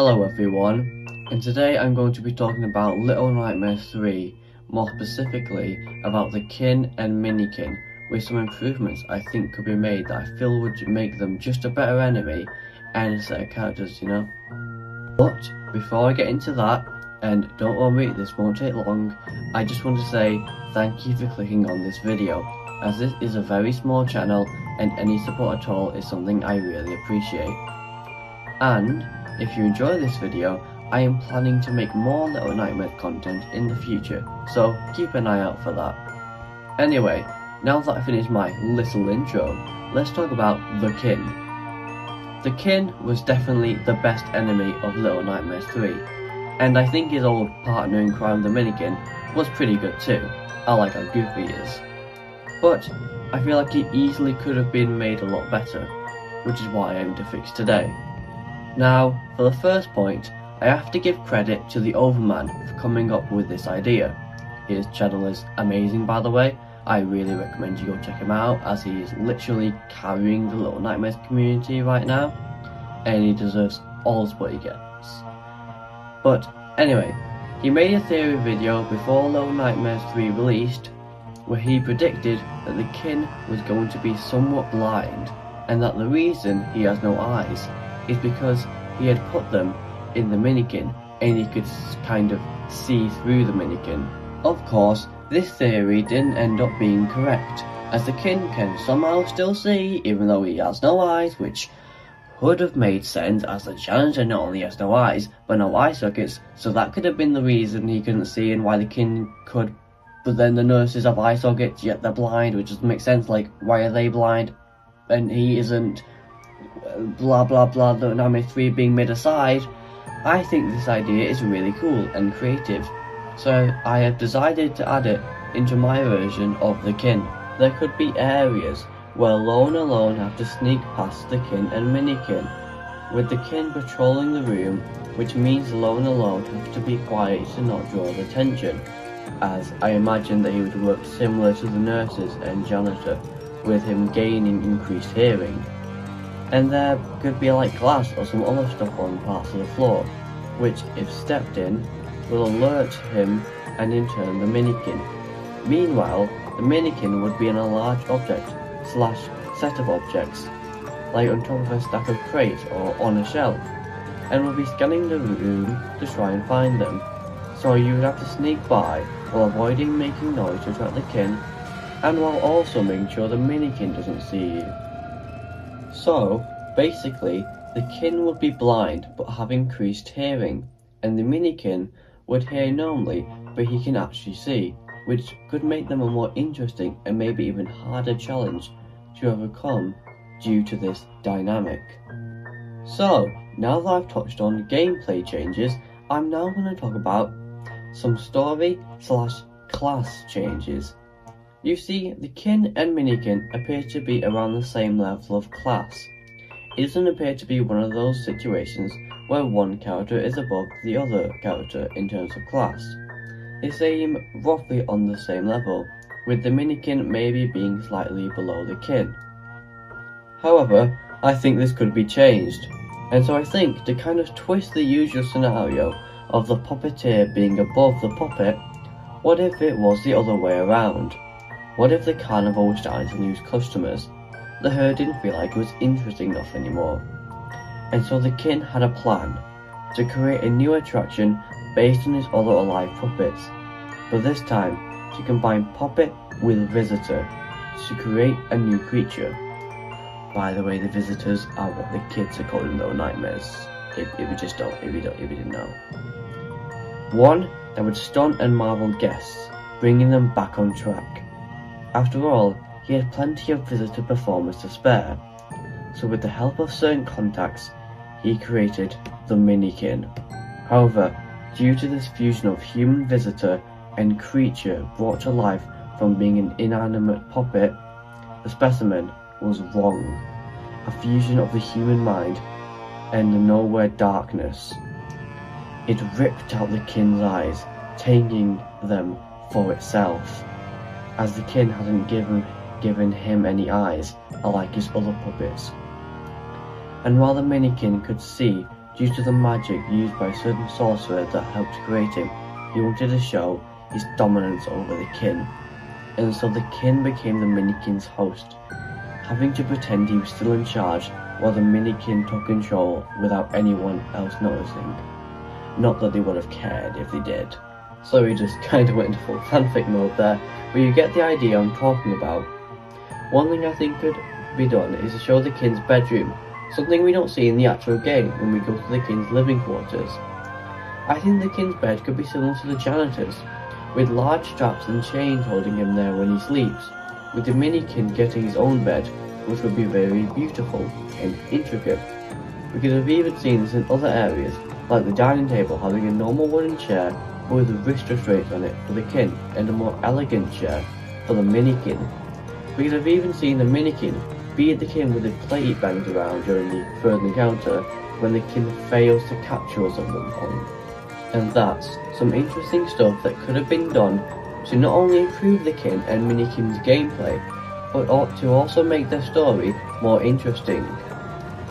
Hello everyone, and today I'm going to be talking about Little Nightmares 3, more specifically about the Kin and Minikin, with some improvements I think could be made that I feel would make them just a better enemy and a set of characters, you know? But before I get into that, and don't worry, this won't take long, I just want to say thank you for clicking on this video, as this is a very small channel and any support at all is something I really appreciate. And if you enjoy this video, I am planning to make more Little Nightmares content in the future, so keep an eye out for that. Anyway, now that I finished my little intro, let's talk about the Kin. The Kin was definitely the best enemy of Little Nightmares 3, and I think his old partner in crime, the Minikin, was pretty good too. I like how goofy he is. But I feel like he easily could have been made a lot better, which is what I aim to fix today. Now, for the first point, I have to give credit to the Overman for coming up with this idea. His channel is amazing, by the way. I really recommend you go check him out, as he is literally carrying the Little Nightmares community right now, and he deserves all the support he gets. But anyway, he made a theory video before Little Nightmares 3 released, where he predicted that the Kin was going to be somewhat blind, and that the reason he has no eyes is because he had put them in the Minikin and he could kind of see through the Minikin. Of course, this theory didn't end up being correct, as the Kin can somehow still see even though he has no eyes, which would have made sense as the Challenger not only has no eyes but no eye sockets, so that could have been the reason he couldn't see and why the Kin could. But then the nurses have eye sockets yet they're blind, which doesn't make sense. Like, why are they blind and he isn't? Blah blah blah, the Nightmares 3 being made aside. I think this idea is really cool and creative, so I have decided to add it into my version of the Kin. There could be areas where Lone alone have to sneak past the Kin and Minikin, with the Kin patrolling the room, which means Lone alone have to be quiet to not draw the attention, as I imagine that he would work similar to the nurses and janitor, with him gaining increased hearing. And there could be like glass or some other stuff on parts of the floor, which if stepped in, will alert him and in turn the Minikin. Meanwhile, the Minikin would be in a large object / set of objects, like on top of a stack of crates or on a shelf, and would be scanning the room to try and find them. So you would have to sneak by while avoiding making noise to attract the Kin, and while also making sure the Minikin doesn't see you. So, basically, the Kin would be blind but have increased hearing, and the Minikin would hear normally but he can actually see, which could make them a more interesting and maybe even harder challenge to overcome due to this dynamic. So, now that I've touched on gameplay changes, I'm now going to talk about some story / class changes. You see, the Kin and Minikin appear to be around the same level of class. It doesn't appear to be one of those situations where one character is above the other character in terms of class. They seem roughly on the same level, with the Minikin maybe being slightly below the Kin. However, I think this could be changed, and so I think to kind of twist the usual scenario of the puppeteer being above the puppet, what if it was the other way around? What if the carnival was starting to lose customers? The herd didn't feel like it was interesting enough anymore. And so the Kin had a plan to create a new attraction based on his other alive puppets, but this time to combine puppet with visitor to create a new creature. By the way, the visitors are what the kids are calling Little Nightmares, if you didn't know. One that would stun and marvel guests, bringing them back on track. After all, he had plenty of visitor performers to spare, so with the help of certain contacts, he created the Minikin. However, due to this fusion of human visitor and creature brought to life from being an inanimate puppet, the specimen was wrong. A fusion of the human mind and the nowhere darkness. It ripped out the Kin's eyes, taking them for itself, as the Kin hadn't given him any eyes, unlike his other puppets. And while the Minikin could see due to the magic used by a certain sorcerer that helped create him. He wanted to show his dominance over the kin, and so the kin became the Minikin's host, having to pretend he was still in charge while the Minikin took control without anyone else noticing. Not that they would have cared if they did. So we just kinda went into full fanfic mode there, but you get the idea I'm talking about. One thing I think could be done is to show the kin's bedroom, something we don't see in the actual game when we go to the kin's living quarters. I think the kin's bed could be similar to the janitor's, with large straps and chains holding him there when he sleeps, with the Minikin getting his own bed, which would be very beautiful and intricate. We could have even seen this in other areas, like the dining table having a normal wooden chair with wrist restraints on it for the kin, and a more elegant chair for the Minikin. We could have even seen the Minikin beat the kin with his plate he bangs around during the first encounter when the kin fails to capture us at one point. And that's some interesting stuff that could have been done to not only improve the kin and Minikin's gameplay, but ought to also make their story more interesting.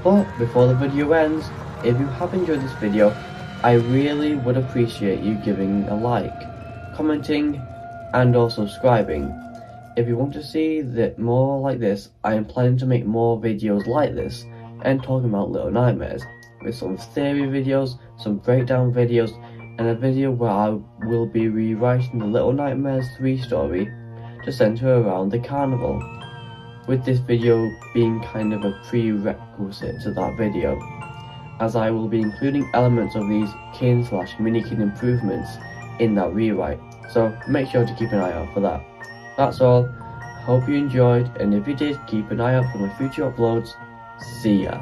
But before the video ends, if you have enjoyed this video, I really would appreciate you giving a like, commenting, and also subscribing. If you want to see more like this, I am planning to make more videos like this and talking about Little Nightmares, with some theory videos, some breakdown videos, and a video where I will be rewriting the Little Nightmares 3 story to center around the carnival, with this video being kind of a prerequisite to that video, as I will be including elements of these kin/Minikin improvements in that rewrite, so make sure to keep an eye out for that. That's all. Hope you enjoyed, and if you did, keep an eye out for my future uploads. See ya.